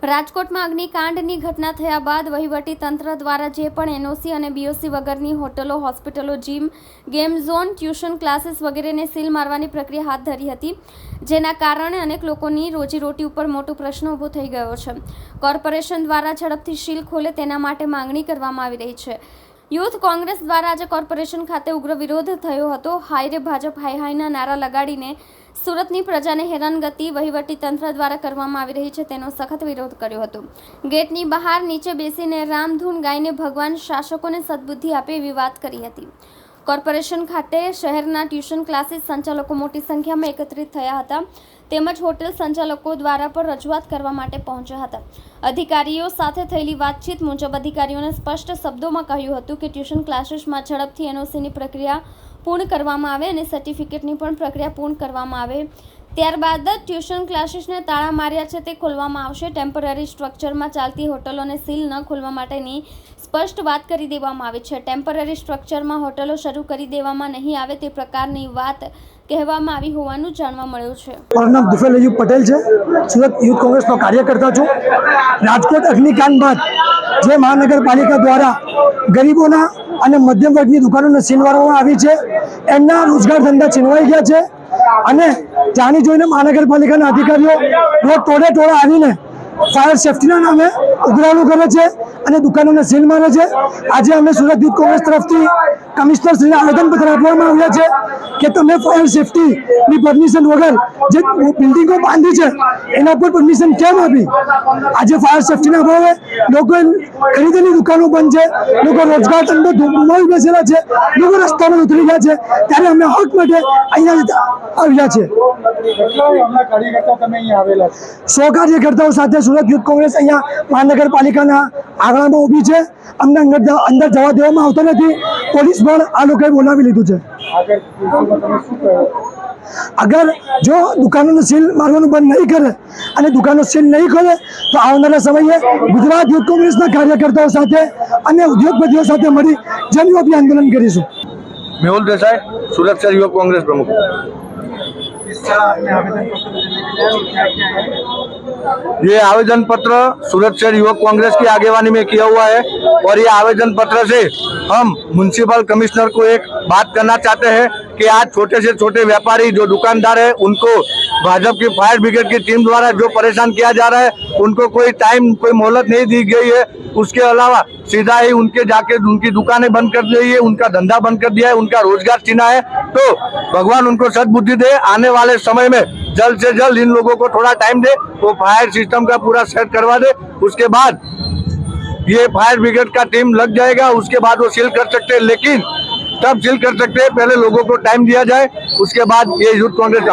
રાજકોટમાં અગ્નિકાંડની ઘટના થયા બાદ વહીવટી તંત્ર દ્વારા જે પણ એનઓસી અને બીઓસી વગરની હોટલો, હોસ્પિટલો, gym, game zone, tuition classes વગેરેને સીલ મારવાની પ્રક્રિયા હાથ ધરી હતી, જેના કારણે અનેક લોકોની રોજીરોટી ઉપર મોટો પ્રશ્ન ઊભો થઈ ગયો છે. કોર્પોરેશન દ્વારા ઝડપથી સીલ ખોલે તેના માટે માંગણી કરવામાં આવી રહી છે. યુથ કોંગ્રેસ દ્વારા આજે કોર્પોરેશન ખાતે ઉગ્ર વિરોધ થયો હતો. હાય રે ભાજપ, હાય હાયના નારા લગાડીને સુરતની પ્રજાને હેરાનગતિ વહીવટી તંત્ર દ્વારા કરવામાં આવી રહી છે તેનો સખત વિરોધ કર્યો હતો. ગેટની બહાર નીચે બેસીને રામધૂન ગાઈને ભગવાન શાસકોને સદબુદ્ધિ આપે એવી વાત કરી હતી. કોર્પોરેશન ખાતે શહેરના ટ્યુશન ક્લાસીસ સંચાલકો મોટી સંખ્યામાં એકત્રિત થયા હતા, તેમજ હોટેલ સંચાલકો દ્વારા પણ રજૂઆત કરવા માટે પહોંચ્યા હતા. અધિકારીઓ સાથે થયેલી વાતચીત મુજબ અધિકારીઓને સ્પષ્ટ શબ્દોમાં કહ્યું હતું કે ટ્યુશન ક્લાસીસમાં ઝડપથી એનઓસીની પ્રક્રિયા પૂર્ણ કરવામાં આવે અને સર્ટિફિકેટની પણ પ્રક્રિયા પૂર્ણ કરવામાં આવે. ત્યારબાદ જ ટ્યુશન ક્લાસીસને તાળા માર્યા છે તે ખોલવામાં આવશે. ટેમ્પરરી સ્ટ્રક્ચરમાં ચાલતી હોટલોને સીલ ન ખોલવા માટેની સ્પષ્ટ વાત કરી દેવામાં આવી છે. ટેમ્પરરી સ્ટ્રક્ચરમાં હોટલો શરૂ કરી દેવામાં નહીં આવે તે પ્રકારની વાત કહેવામાં આવી હોવાનું જાણવા મળ્યું છે. મારું નામ દુફેલ અયુબ પટેલ છે. સુરત યુથ કોંગ્રેસનો કાર્યકર્તા છું. રાજકોટ અગ્નિકાંડ બાદ જે મહાનગરપાલિકા દ્વારા ગરીબોના અને મધ્યમ વર્ગની દુકાનોને સીલ મારવામાં આવી છે, એમના રોજગાર ધંધા છીનવાઈ ગયા છે અને જાણી જોઈને મહાનગરપાલિકાના અધિકારીઓ રોજ ટોળે આવીને ફાયર સેફટીના નામે ઉઘરાણું કરે છે અને દુકાનોને સીલ મારે છે. આજે અમે સુરત યુથ કોંગ્રેસ તરફથી કમિશનર શ્રીને આવેદનપત્ર આપવામાં આવ્યા છે કે તમે ફાયર સેફટીની પરમિશન વગર જે બિલ્ડિંગો બાંધી છે એના પર પરમિશન કેમ આપી? આજે ફાયર સેફટીના અભાવે લોકો ખરીદેલી દુકાનો બંધ છે, લોકો રોજગાર ધંધો ગુમાવી બેસેલા છે, લોકો રસ્તા પર ઉતરી ગયા છે, ત્યારે અમે હક માટે અહીંયા આવ્યા છે. 100 કાર્યકર્તાઓ સાથે સુરત યુથ કોંગ્રેસ અહીંયા મહાનગરપાલિકાના આંગણામાં ઊભી છે. અમને અંદર જવા દેવામાં આવતો નથી. પોલીસ પણ આ લોકોએ બોલાવી લીધું છે. અગર જો દુકાનોને સીલ મારવાનું બંધ નહીં કરે અને દુકાનો સીલ નહીં ખોલે તો આવનારા સમયે ગુજરાત યુથ કોંગ્રેસના કાર્યકર્તાઓ સાથે અને ઉદ્યોગપતિઓ સાથે મળી જનવ્યાપી આંદોલન કરીશું. मेहुल देसाई, सूरत शहर युवक कांग्रेस प्रमुख। ये आवेदन पत्र सूरत शहर युवक कांग्रेस की आगेवानी में किया हुआ है और ये आवेदन पत्र से हम म्युनिसिपल कमिश्नर को एक बात करना चाहते हैं कि आज छोटे से छोटे व्यापारी जो दुकानदार है उनको भाजपा की फायर ब्रिगेड की टीम द्वारा जो परेशान किया जा रहा है, उनको कोई टाइम, कोई मोहलत नहीं दी गई है. उसके अलावा सीधा ही उनके जाके उनकी दुकानें बंद कर दी है, उनका धंधा बंद कर दिया है, उनका रोजगार छीना है. तो भगवान उनको सद्बुद्धि दे. आने वाले समय में जल्द से जल्द इन लोगों को थोड़ा टाइम दे, वो फायर सिस्टम का पूरा सेट करवा दे. उसके बाद ये फायर ब्रिगेड का टीम लग जाएगा, उसके बाद वो सील कर सकते हैं. लेकिन तब सील कर सकते हैं, पहले लोगों को टाइम दिया जाए, उसके बाद ये यूथ कांग्रेस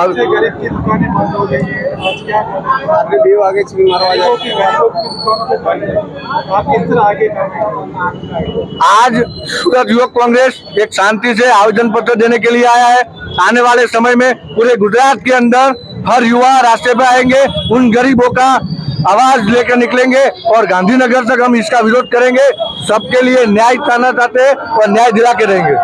आज सूरत युवक कांग्रेस एक शांति से आवेदन पत्र देने के लिए आया है. आने वाले समय में पूरे गुजरात के अंदर हर युवा रास्ते पे आएंगे, उन गरीबों का आवाज लेकर निकलेंगे और गांधीनगर तक हम इसका विरोध करेंगे. सबके लिए न्याय पाना चाहते हैं और न्याय दिला के रहेंगे.